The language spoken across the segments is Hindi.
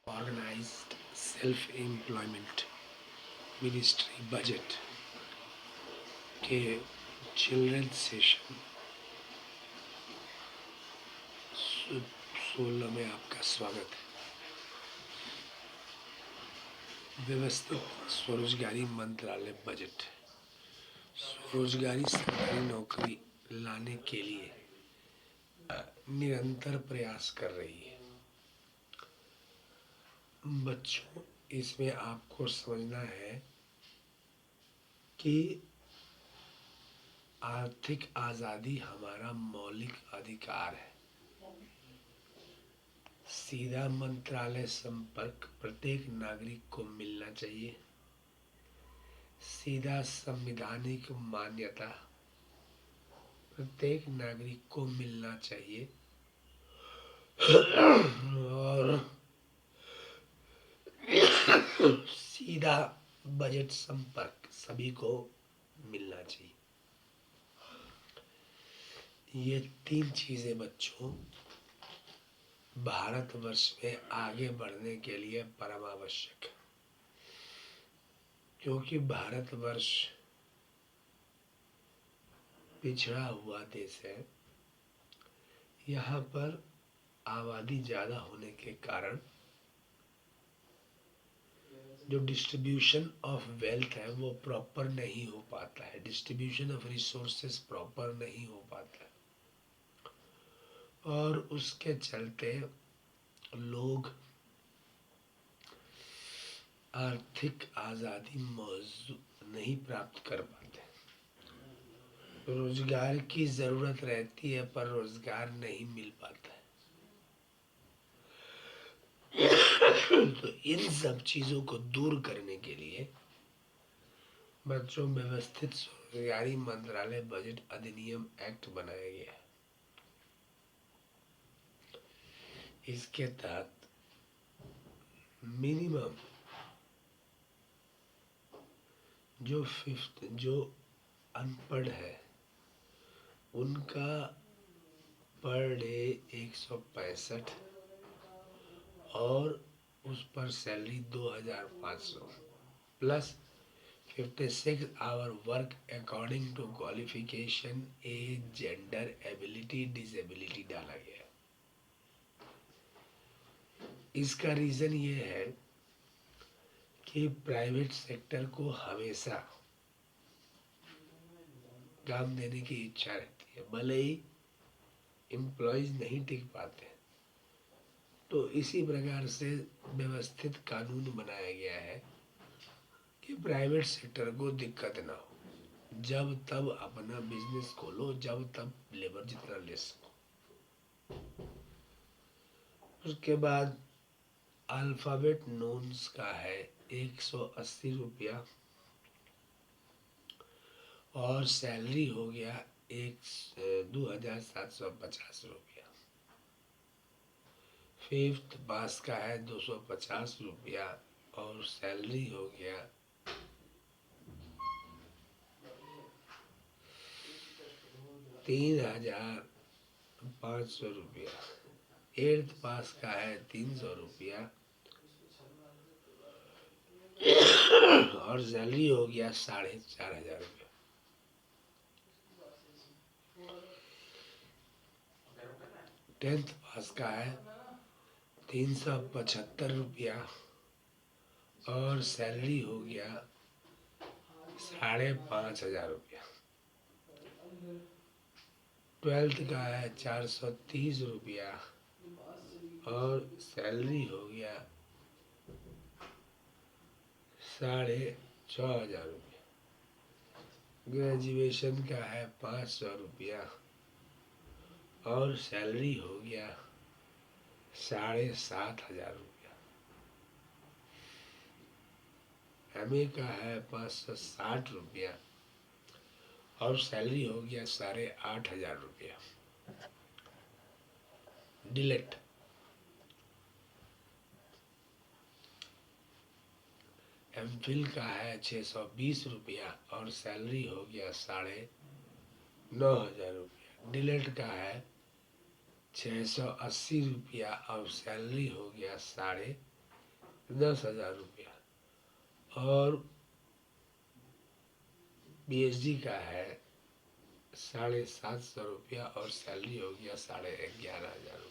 Organized Self-Employment मिनिस्ट्री बजट के चिल्ड्रंस सेशन 16 में आपका स्वागत है। व्यवस्थित स्वरोजगारी मंत्रालय बजट स्वरोजगारी सरकारी नौकरी लाने के लिए निरंतर प्रयास कर रही है। बच्चों, इसमें आपको समझना है कि आर्थिक आज़ादी हमारा मौलिक अधिकार है। सीधा मंत्रालय संपर्क प्रत्येक नागरिक को मिलना चाहिए। सीधा संवैधानिक मान्यता प्रत्येक नागरिक को मिलना चाहिए और सीधा बजट संपर्क सभी को मिलना चाहिए। ये 3 चीजें बच्चों भारतवर्ष में आगे बढ़ने के लिए परम आवश्यक है, क्योंकि भारतवर्ष पिछड़ा हुआ देश है। यहाँ पर आबादी ज़्यादा होने के कारण जो डिस्ट्रीब्यूशन ऑफ वेल्थ है वो प्रॉपर नहीं हो पाता है, डिस्ट्रीब्यूशन ऑफ रिसोर्सेस प्रॉपर नहीं हो पाता है, और उसके चलते लोग आर्थिक आज़ादी नहीं प्राप्त कर पाते। रोजगार की ज़रूरत रहती है पर रोजगार नहीं मिल पाता है। तो इन सब चीज़ों को दूर करने के लिए बच्चों व्यवस्थित स्वरोजगारी मंत्रालय बजट अधिनियम एक्ट बनाया गया है। इसके तहत मिनिमम जो अनपढ़ है उनका पर डे 165 और उस पर salary 2500 plus 56 hour work according to qualification age gender ability disability डाला गया है। इसका रीज़न ये है कि प्राइवेट सेक्टर को हमेशा काम देने की इच्छा रहती है, भले ही एम्प्लॉयज नहीं टिक पाते। तो इसी प्रकार से व्यवस्थित कानून बनाया गया है कि प्राइवेट सेक्टर को दिक्कत ना हो, जब तब अपना बिजनेस खोलो, जब तब लेबर जितना ले सको। उसके बाद अल्फ़ाबेट नोन्स का है 180 रुपया और सैलरी हो गया 2750 रुपया। 5th पास का है 250 रुपया और सैलरी हो गया 3500 रुपया। 8th पास का है 300 रुपया और सैलरी हो गया 4500 रुपया। 10th पास का है 375 रुपया और सैलरी हो गया 5500 रुपया। 12th का है 430 रुपया और सैलरी हो गया 6500 रुपया। ग्रेजुएशन का है 500 रुपया और सैलरी हो गया 7500 रुपया। MA का है 560 रुपया और सैलरी हो गया 8500 रुपया। डिलेट MPhil का है 620 रुपया और सैलरी हो गया 9500 रुपया। डिलेट का है 680 रुपया और सैलरी हो गया 10,000 रुपया, और पीएचडी का है 750 रुपया, और सैलरी हो गया 11,500 रुपया।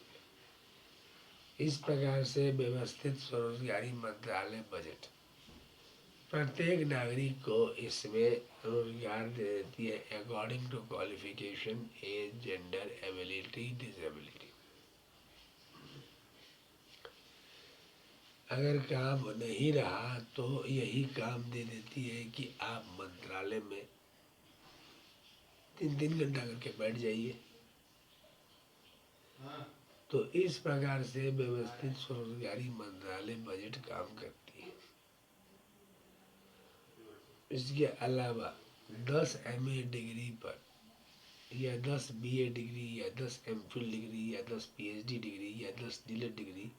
इस प्रकार से व्यवस्थित स्वरोजगारी मंत्रालय बजट प्रत्येक नागरिक को इसमें रोजगार दे देती है according to qualification, age, gender, ability, disability. अगर काम नहीं रहा तो यही काम दे देती है कि आप मंत्रालय में 3-3 घंटा करके बैठ जाइए। तो इस प्रकार से व्यवस्थित स्वरोजगारी मंत्रालय बजट काम करती है। इसके अलावा 10 MA डिग्री पर, या 10 BA डिग्री, या 10 MPhil डिग्री, या 10 PhD डिग्री, या 10 DLED डिग्री,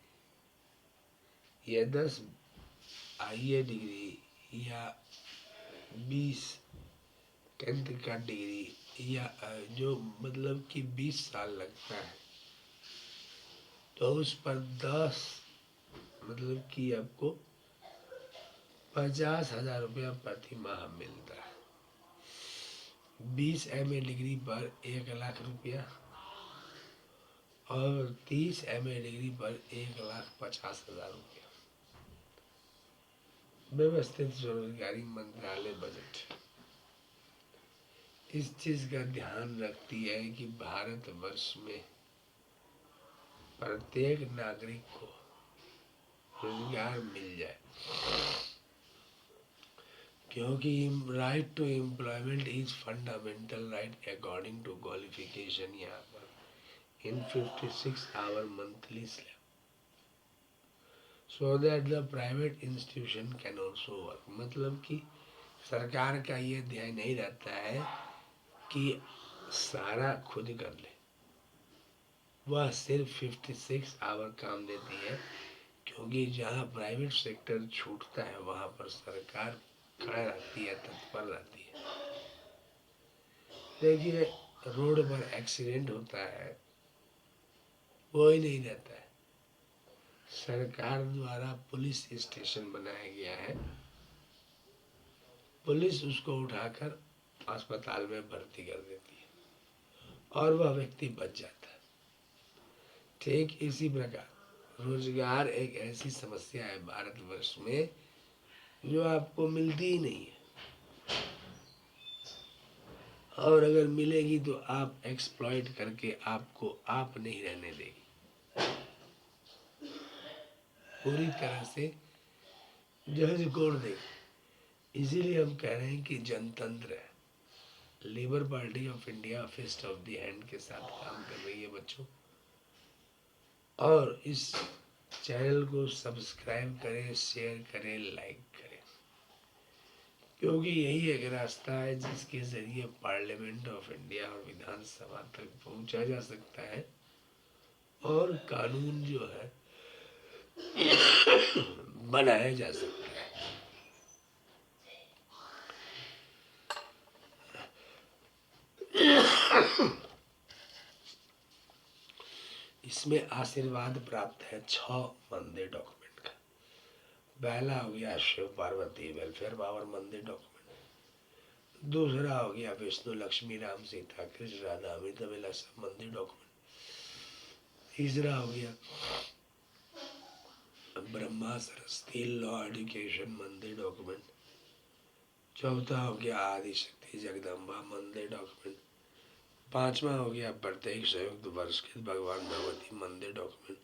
या 10 IA डिग्री, या 20 10th का डिग्री, या जो मतलब कि 20 साल लगता है, तो उस पर 10 मतलब कि आपको 50,000 रुपया प्रति माह मिलता है। 20 MA डिग्री पर 1 लाख रुपया, और 30 MA डिग्री पर 1,50,000 रुपया। व्यवस्थित स्वरोजगारी मंत्रालय बजट इस चीज का ध्यान रखती है कि भारतवर्ष में प्रत्येक नागरिक को रोजगार मिल जाए, क्योंकि right to employment is fundamental right according to qualification, यहाँ पर in 56 hour monthly slab, so that the private institution can also work. मतलब कि सरकार का ये ध्यान नहीं रहता है कि सारा खुद कर ले, वह सिर्फ 56 आवर काम देती है, क्योंकि जहाँ प्राइवेट सेक्टर छूटता है वहाँ पर सरकार खड़ा रहती है, तत्पर रहती है। देखिए, रोड पर एक्सीडेंट होता है, वो ही नहीं रहता है। सरकार द्वारा पुलिस स्टेशन बनाया गया है, पुलिस उसको उठाकर अस्पताल में भर्ती कर देती है, और वह व्यक्ति बच जाता है। ठीक इसी प्रकार रोजगार एक ऐसी समस्या है भारतवर्ष में जो आपको मिलती ही नहीं है, और अगर मिलेगी तो आप एक्सप्लॉइट करके आपको आप नहीं रहने देगी, पूरी तरह से जहज कोड़ देगी। इसीलिए हम कह रहे हैं कि जनतंत्र है, Labour Party of India fist of the hand के साथ काम कर रही है बच्चों। और इस चैनल को सब्सक्राइब करें, शेयर करें, लाइक करें, क्योंकि यही एक रास्ता है जिसके जरिए पार्लियामेंट ऑफ इंडिया और विधानसभा तक पहुंचा जा सकता है, और कानून जो है बनाया जा सकता है। इसमें आशीर्वाद प्राप्त है 6 मंदिर डॉक्यूमेंट का। पहला हो गया शिव पार्वती वेलफेयर पावर मंदिर डॉक्यूमेंट, दूसरा हो गया विष्णु लक्ष्मी राम सीता कृष्ण राधा अमित अभिला सब मंदिर डॉक्यूमेंट, तीसरा हो गया ब्रह्मा सरस्वती लॉ एजुकेशन मंदिर डॉक्यूमेंट, चौथा हो गया आदिशक्ति जगदम्बा मंदिर डॉक्यूमेंट, पांचवा हो गया प्रत्येक संयुक्त वर्ष के भगवान भगवती मंदिर डॉक्यूमेंट,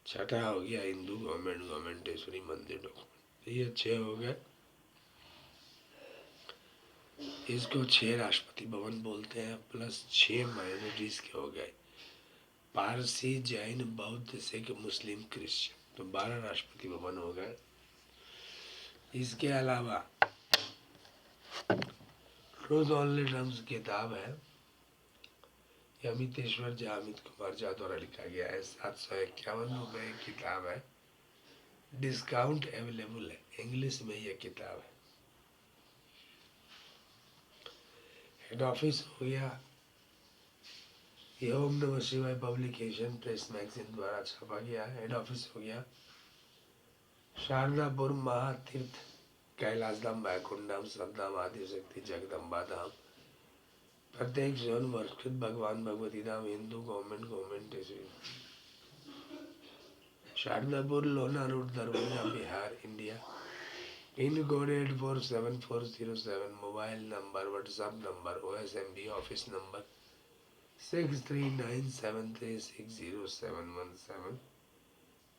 छठा हो गया हिंदू गवर्नमेंटेश्वरी मंदिर डॉक्यूमेंट। ये 6 हो गए। इसको 6 राष्ट्रपति भवन बोलते हैं, प्लस 6 माइनॉरिटीज के हो गए, पारसी, जैन, बौद्ध, सिख, मुस्लिम, क्रिश्चियन, तो 12 राष्ट्रपति भवन हो गए। इसके अलावा ट्रूथ ओनली टर्म्स किताब है, अमितेश्वर झा अमित कुमार झा द्वारा लिखा गया है, 751 रुपये किताब है, डिस्काउंट अवेलेबल है, इंग्लिश में यह किताब है। हेड ऑफिस हो गया ये ओम नमः शिवाय पब्लिकेशन प्रेस मैगजीन द्वारा छापा गया है। हेड ऑफिस हो गया शारदापुर महातीर्थ, कैलाश धाम, वैकुंठम, सतधाम, आदिशक्ति, जगदम्बा धाम, प्रत्येक जौन वर्षित भगवान भगवती धाम, हिंदू गवर्नमेंट शारदापुर, लोना road, Darbhanga, Bihar, India. Pin code 847407। Mobile number, WhatsApp number, OSMB office number 6397360717।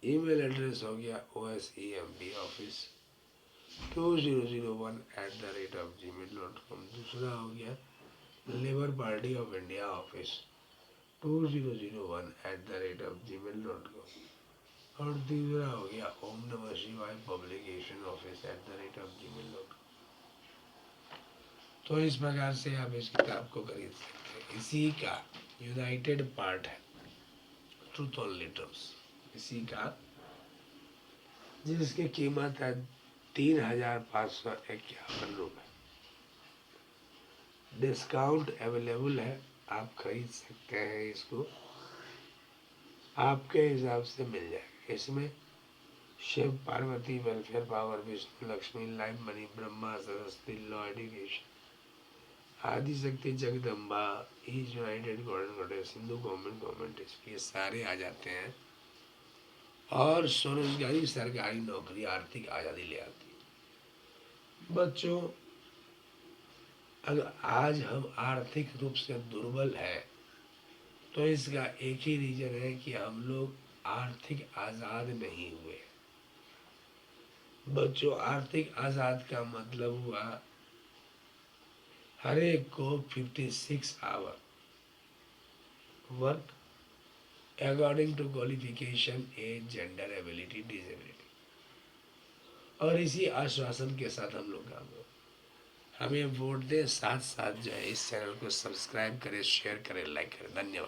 Email address हो गया OSEMBoffice2001@gmail.com। दूसरा हो गया labour Party of India office 2001@gmail.com। और तीसरा हो गया ओम नमः शिवाय पब्लिकेशन ऑफिस @gmail.com। तो इस प्रकार से आप इस किताब को खरीद सकते हैं। इसी का यूनाइटेड पार्ट है ट्रूथ ऑन लिटर्स, इसी का, जिसकी कीमत है 3551 रुपये। डिस्काउंट अवेलेबल है, आप खरीद सकते हैं इसको, आपके हिसाब से मिल जाएगा। इसमें Shiva Parvati welfare power, Vishnu Lakshmi life money, Brahma Saraswati law education, Adishakti Jagadamba, is united gordon goddess, Hindu government, ये सारे आ जाते हैं। और स्वरोजगारी, सरकारी नौकरी, आर्थिक आज़ादी ले आती है। बच्चों, अगर आज हम आर्थिक रूप से दुर्बल है तो इसका एक ही रीजन है कि हम लोग आर्थिक आज़ाद नहीं हुए। बच्चों, आर्थिक आज़ाद का मतलब हुआ हर एक को 56 hour work according to qualification, age, gender, ability, disability. और इसी आश्वासन के साथ हम लोग काम करें। हमें वोट दें, साथ साथ जो है इस चैनल को सब्सक्राइब करें, शेयर करें, लाइक करें। धन्यवाद।